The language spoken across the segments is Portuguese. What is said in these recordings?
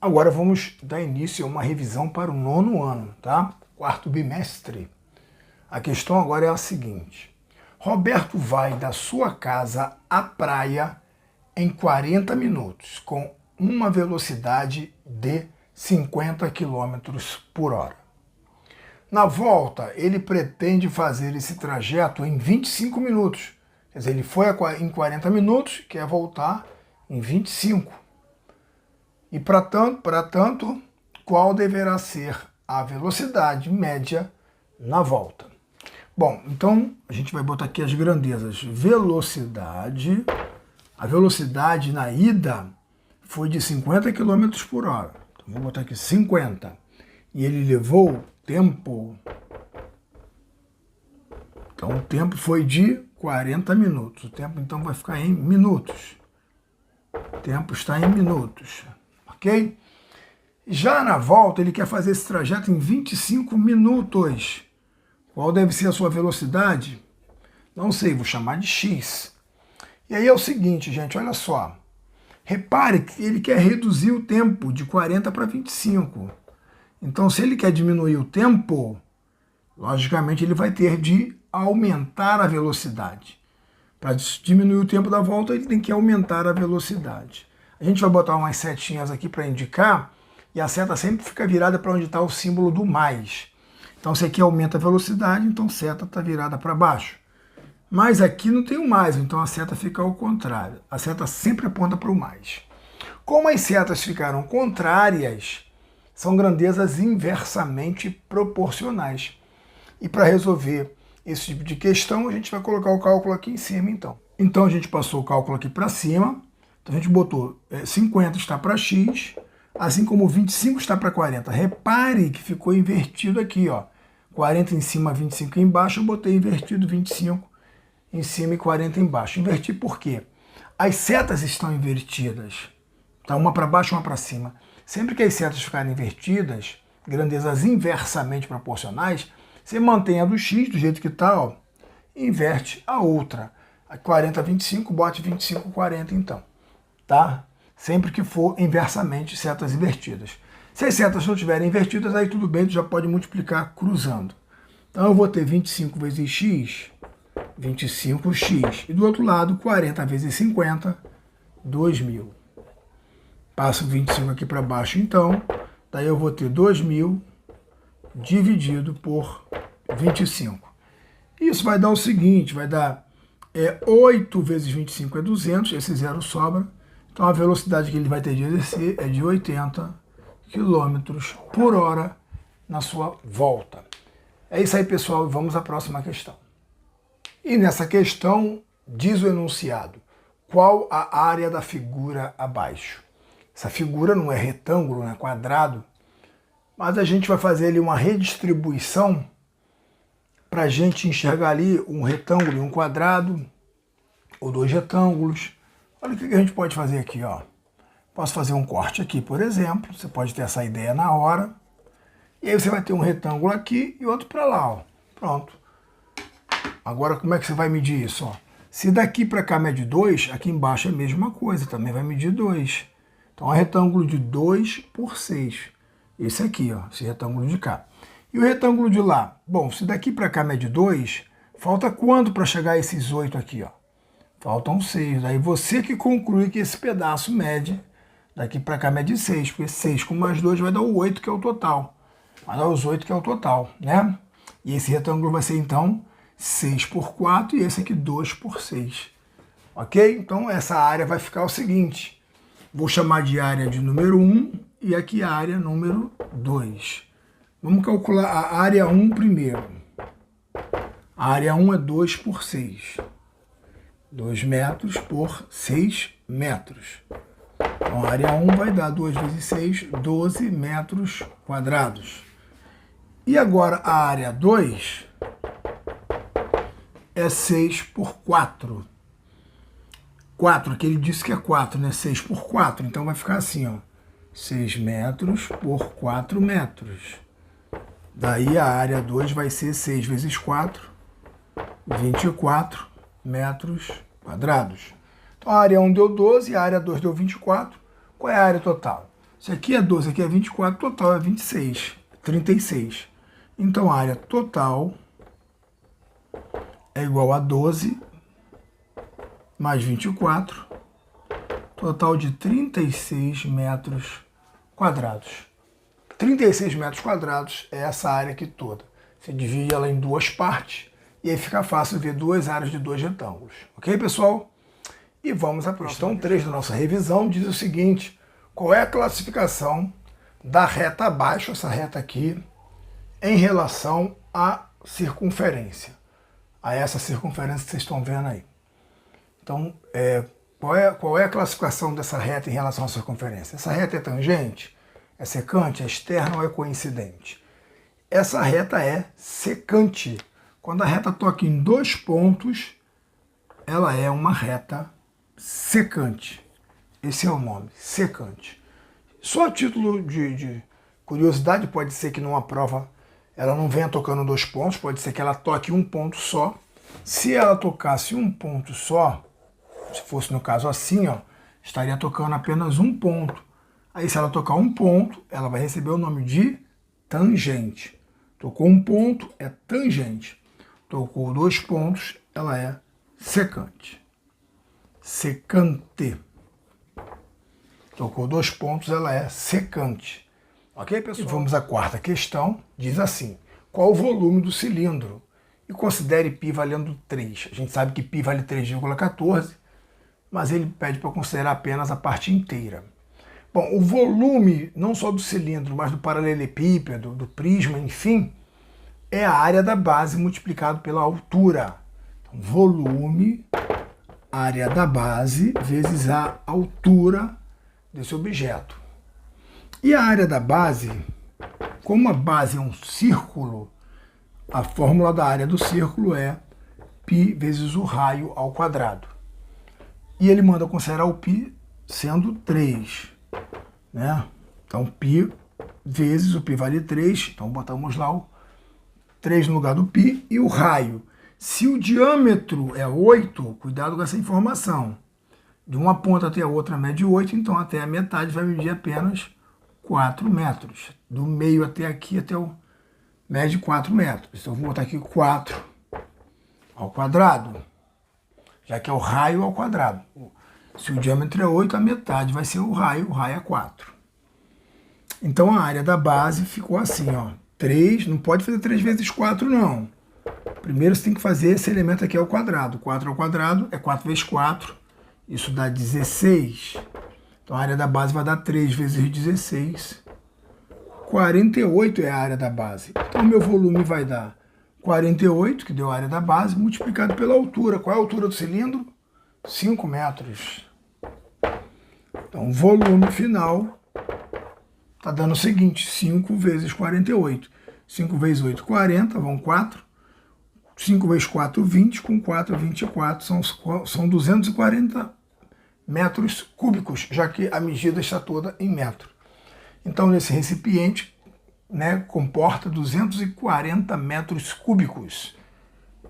Agora vamos dar início a uma revisão para o 9º ano, tá? Quarto bimestre. A questão agora é a seguinte. Roberto vai da sua casa à praia em 40 minutos, com uma velocidade de 50 km por hora. Na volta, ele pretende fazer esse trajeto em 25 minutos. Quer dizer, ele foi em 40 minutos, quer voltar em 25. E, para tanto, qual deverá ser a velocidade média na volta? Bom, então a gente vai botar aqui as grandezas. Velocidade, a velocidade na ida foi de 50 km por hora. Então vou botar aqui 50. E ele levou tempo. Então o tempo foi de 40 minutos. O tempo então vai ficar em minutos. O tempo está em minutos. Ok? Já na volta ele quer fazer esse trajeto em 25 minutos. Qual deve ser a sua velocidade? Não sei, vou chamar de x. E aí é o seguinte, gente, olha só. Repare que ele quer reduzir o tempo de 40 para 25. Então, se ele quer diminuir o tempo, logicamente ele vai ter de aumentar a velocidade. Para diminuir o tempo da volta, ele tem que aumentar a velocidade. A gente vai botar umas setinhas aqui para indicar, e a seta sempre fica virada para onde está o símbolo do mais. Então, se aqui aumenta a velocidade, então a seta está virada para baixo. Mas aqui não tem o mais, então a seta fica ao contrário. A seta sempre aponta para o mais. Como as setas ficaram contrárias, são grandezas inversamente proporcionais. E para resolver esse tipo de questão, a gente vai colocar o cálculo aqui em cima, então. Então, a gente passou o cálculo aqui para cima. Então, a gente botou 50 está para x, assim como 25 está para 40. Repare que ficou invertido aqui, ó. 40 em cima, 25 embaixo, eu botei invertido 25 em cima e 40 embaixo. Inverti por quê? As setas estão invertidas. Tá? Uma para baixo, uma para cima. Sempre que as setas ficarem invertidas, grandezas inversamente proporcionais, você mantém a do x do jeito que está, ó, e inverte a outra. A 40, 25, bote 25, 40 então. Tá? Sempre que for inversamente setas invertidas. Se as setas não estiverem invertidas, aí tudo bem, tu já pode multiplicar cruzando. Então eu vou ter 25 vezes x, 25x. E do outro lado, 40 vezes 50, 2.000. Passo 25 aqui para baixo, então. Daí eu vou ter 2.000 dividido por 25. Isso vai dar o seguinte, vai dar 8 vezes 25 é 200, esse zero sobra. Então a velocidade que ele vai ter de exercer é de 80 km por hora na sua volta. É isso aí, pessoal, e vamos à próxima questão. E nessa questão, diz o enunciado, qual a área da figura abaixo? Essa figura não é retângulo, não é quadrado, mas a gente vai fazer ali uma redistribuição para a gente enxergar ali um retângulo e um quadrado, ou dois retângulos. Olha o que a gente pode fazer aqui, ó. Posso fazer um corte aqui, por exemplo, você pode ter essa ideia na hora, e aí você vai ter um retângulo aqui e outro para lá, ó. Pronto. Agora, como é que você vai medir isso? Ó? Se daqui para cá mede 2, aqui embaixo é a mesma coisa, também vai medir 2. Então, é um retângulo de 2 por 6. Esse aqui, ó, esse retângulo de cá. E o retângulo de lá? Bom, se daqui para cá mede 2, falta quanto para chegar a esses 8 aqui? Ó? Faltam 6. Daí você que conclui que esse pedaço mede, daqui para cá mede 6, porque 6 com mais 2 vai dar o 8, que é o total. Vai dar os 8, que é o total, né? E esse retângulo vai ser, então, 6 por 4 e esse aqui 2 por 6. Ok? Então essa área vai ficar o seguinte. Vou chamar de área de número 1 e aqui a área número 2. Vamos calcular a área 1 primeiro. A área 1 é 2 por 6. 2 metros por 6 metros. Então a área 1 vai dar 2 vezes 6, 12 metros quadrados. E agora a área 2... é 6 por 4. 4, que ele disse que é 4, né? 6 por 4. Então vai ficar assim, ó. 6 metros por 4 metros. Daí a área 2 vai ser 6 vezes 4, 24 metros quadrados. Então a área 1 deu 12, a área 2 deu 24. Qual é a área total? Isso aqui é 12, aqui é 24, total é 26, 36. Então a área total é igual a 12 mais 24, total de 36 metros quadrados. 36 metros quadrados é essa área aqui toda. Você divide ela em duas partes e aí fica fácil ver duas áreas de dois retângulos. Ok, pessoal? E vamos à questão 3 da nossa revisão. Diz o seguinte: qual é a classificação da reta abaixo, essa reta aqui, em relação à circunferência? A essa circunferência que vocês estão vendo aí. Então, qual é a classificação dessa reta em relação à circunferência? Essa reta é tangente? É secante? É externa ou é coincidente? Essa reta é secante. Quando a reta toca em dois pontos, ela é uma reta secante. Esse é o nome, secante. Só a título de curiosidade, pode ser que numa prova ela não venha tocando dois pontos, pode ser que ela toque um ponto só. Se ela tocasse um ponto só, se fosse no caso assim, ó, estaria tocando apenas um ponto. Aí se ela tocar um ponto, ela vai receber o nome de tangente. Tocou um ponto, é tangente. Tocou dois pontos, ela é secante. Secante. Tocou dois pontos, ela é secante. Ok, pessoal? E vamos à quarta questão. Diz assim: qual o volume do cilindro? E considere π valendo 3. A gente sabe que π vale 3,14, mas ele pede para considerar apenas a parte inteira. Bom, o volume, não só do cilindro, mas do paralelepípedo, do prisma, enfim, é a área da base multiplicado pela altura. Então, volume, área da base, vezes a altura desse objeto. E a área da base, como a base é um círculo, a fórmula da área do círculo é π vezes o raio ao quadrado. E ele manda considerar o π sendo 3. Né? Então, π vezes o π vale 3. Então, botamos lá o 3 no lugar do π. E o raio. Se o diâmetro é 8, cuidado com essa informação. De uma ponta até a outra mede 8, então até a metade vai medir apenas 4 metros. Do meio até aqui, até o mede 4 metros. Então, eu vou botar aqui 4 ao quadrado, já que é o raio ao quadrado. Se o diâmetro é 8, a metade vai ser o raio é 4. Então, a área da base ficou assim, ó. 3, não pode fazer 3 vezes 4, não. Primeiro você tem que fazer esse elemento aqui ao quadrado. 4 ao quadrado é 4 vezes 4, isso dá 16. Então, a área da base vai dar 3 vezes 16. 48 é a área da base. Então, meu volume vai dar 48, que deu a área da base, multiplicado pela altura. Qual é a altura do cilindro? 5 metros. Então, o volume final está dando o seguinte: 5 vezes 48. 5 vezes 8, 40, vão 4. 5 vezes 4, 20. Com 4, 24. São 240 metros cúbicos, já que a medida está toda em metro. Então, nesse recipiente, né, comporta 240 metros cúbicos.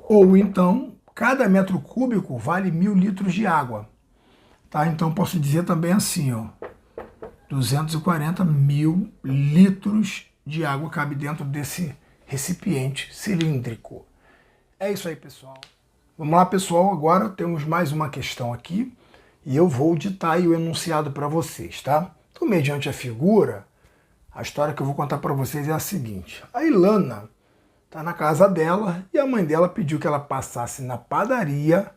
Ou então, cada metro cúbico vale 1.000 litros de água. Tá? Então, posso dizer também assim, ó, 240.000 litros de água cabe dentro desse recipiente cilíndrico. É isso aí, pessoal. Vamos lá, pessoal. Agora temos mais uma questão aqui e eu vou ditar aí o enunciado para vocês, tá? Então, mediante a figura, a história que eu vou contar para vocês é a seguinte. A Ilana está na casa dela e a mãe dela pediu que ela passasse na padaria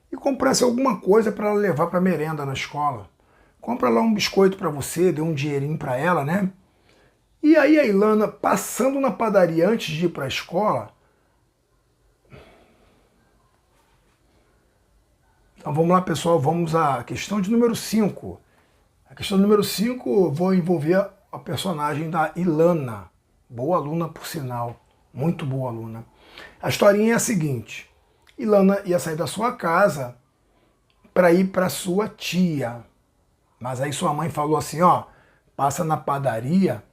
e comprasse alguma coisa para ela levar para merenda na escola. Compra lá um biscoito para você, dê um dinheirinho para ela, né? E aí a Ilana, passando na padaria antes de ir para a escola... Então vamos lá, pessoal, vamos à questão de número 5. A questão número 5 vou envolver a personagem da Ilana. Boa aluna, por sinal. Muito boa aluna. A historinha é a seguinte. Ilana ia sair da sua casa para ir para sua tia. Mas aí sua mãe falou assim, ó, passa na padaria,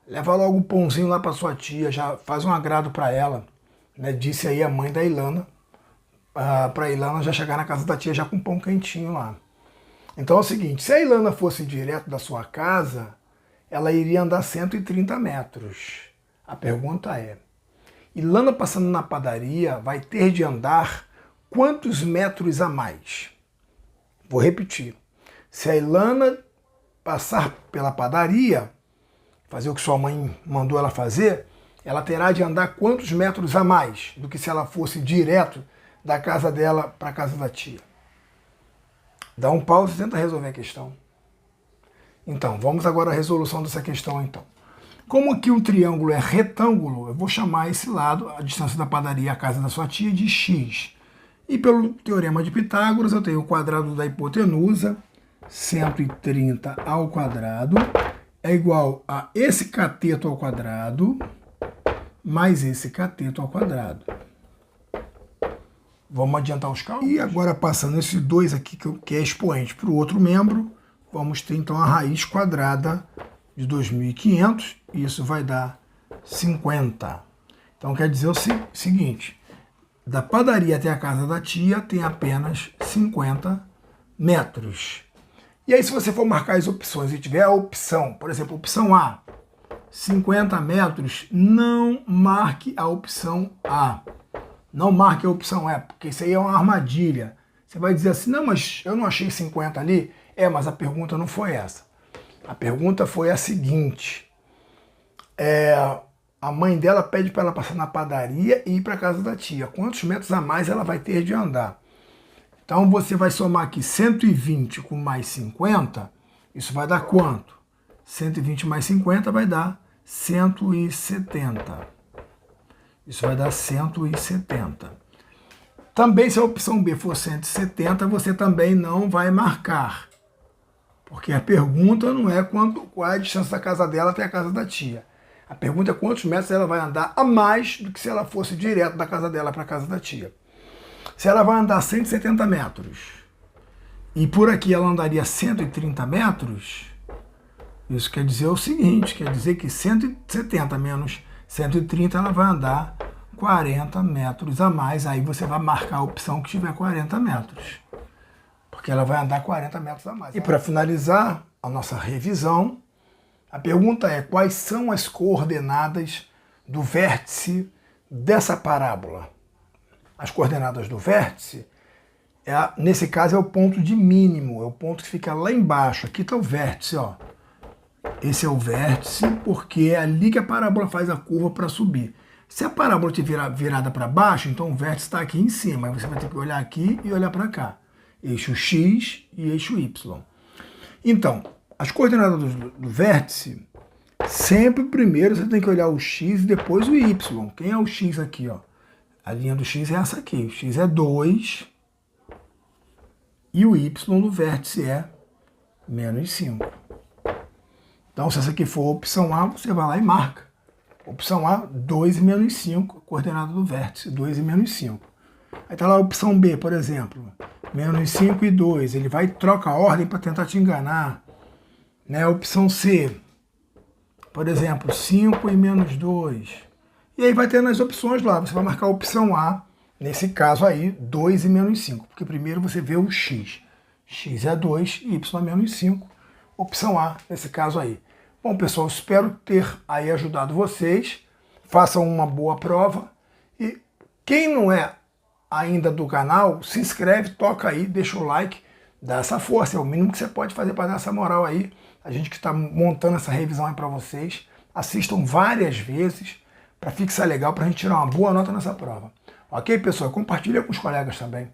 leva logo um pãozinho lá para sua tia, já faz um agrado para ela. Né? Disse aí a mãe da Ilana, para a Ilana já chegar na casa da tia já com pão quentinho lá. Então é o seguinte, se a Ilana fosse direto da sua casa, ela iria andar 130 metros. A pergunta é, Ilana passando na padaria vai ter de andar quantos metros a mais? Vou repetir. Se a Ilana passar pela padaria, fazer o que sua mãe mandou ela fazer, ela terá de andar quantos metros a mais do que se ela fosse direto da casa dela para a casa da tia? Dá um pause e tenta resolver a questão. Então, vamos agora à resolução dessa questão, então. Como aqui o triângulo é retângulo, eu vou chamar esse lado, a distância da padaria à casa da sua tia, de x. E pelo teorema de Pitágoras, eu tenho o quadrado da hipotenusa, 130 ao quadrado, é igual a esse cateto ao quadrado, mais esse cateto ao quadrado. Vamos adiantar os cálculos? E agora, passando esses dois aqui, que é expoente, para o outro membro, vamos ter então a raiz quadrada de 2.500, e isso vai dar 50. Então quer dizer o seguinte, da padaria até a casa da tia tem apenas 50 metros. E aí se você for marcar as opções e tiver a opção, por exemplo, opção A, 50 metros, não marque a opção A. Não marque a opção E, porque isso aí é uma armadilha. Você vai dizer assim, não, mas eu não achei 50 ali. Mas a pergunta não foi essa. A pergunta foi a seguinte. A mãe dela pede para ela passar na padaria e ir para a casa da tia. Quantos metros a mais ela vai ter de andar? Então você vai somar aqui 120 com mais 50. Isso vai dar quanto? 120 mais 50 vai dar 170. Isso vai dar 170. Também, se a opção B for 170, você também não vai marcar. Porque a pergunta não é qual é a distância da casa dela até a casa da tia. A pergunta é quantos metros ela vai andar a mais do que se ela fosse direto da casa dela para a casa da tia. Se ela vai andar 170 metros e por aqui ela andaria 130 metros, isso quer dizer o seguinte, quer dizer que 170 menos 130 ela vai andar 40 metros a mais. Aí você vai marcar a opção que tiver 40 metros. Porque ela vai andar 40 metros a mais. E para finalizar a nossa revisão, a pergunta é quais são as coordenadas do vértice dessa parábola? As coordenadas do vértice, nesse caso, é o ponto de mínimo, é o ponto que fica lá embaixo. Aqui está o vértice, ó. Esse é o vértice, porque é ali que a parábola faz a curva para subir. Se a parábola estiver virada para baixo, então o vértice está aqui em cima. Aí você vai ter que olhar aqui e olhar para cá. Eixo X e eixo Y. Então, as coordenadas do vértice, sempre primeiro você tem que olhar o X e depois o Y. Quem é o X aqui, ó? A linha do X é essa aqui. O X é 2 e o Y do vértice é menos 5. Então, se essa aqui for a opção A, você vai lá e marca. Opção A, 2 e menos 5, coordenada do vértice, 2 e menos 5. Aí está lá a opção B, por exemplo, menos 5 e 2. Ele vai e troca a ordem para tentar te enganar. Né? A opção C, por exemplo, 5 e menos 2. E aí vai ter nas opções lá, você vai marcar a opção A, nesse caso aí, 2 e menos 5. Porque primeiro você vê o X. X é 2 e Y é menos 5. Opção A, nesse caso aí. Bom, pessoal, espero ter aí ajudado vocês. Façam uma boa prova. E quem não é ainda do canal, se inscreve, toca aí, deixa o like, dá essa força. É o mínimo que você pode fazer para dar essa moral aí. A gente que está montando essa revisão aí para vocês. Assistam várias vezes para fixar legal, para a gente tirar uma boa nota nessa prova. Ok, pessoal? Compartilha com os colegas também.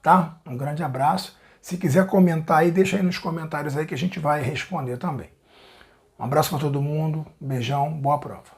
Tá? Um grande abraço. Se quiser comentar aí, deixa aí nos comentários aí que a gente vai responder também. Um abraço para todo mundo, beijão, boa prova.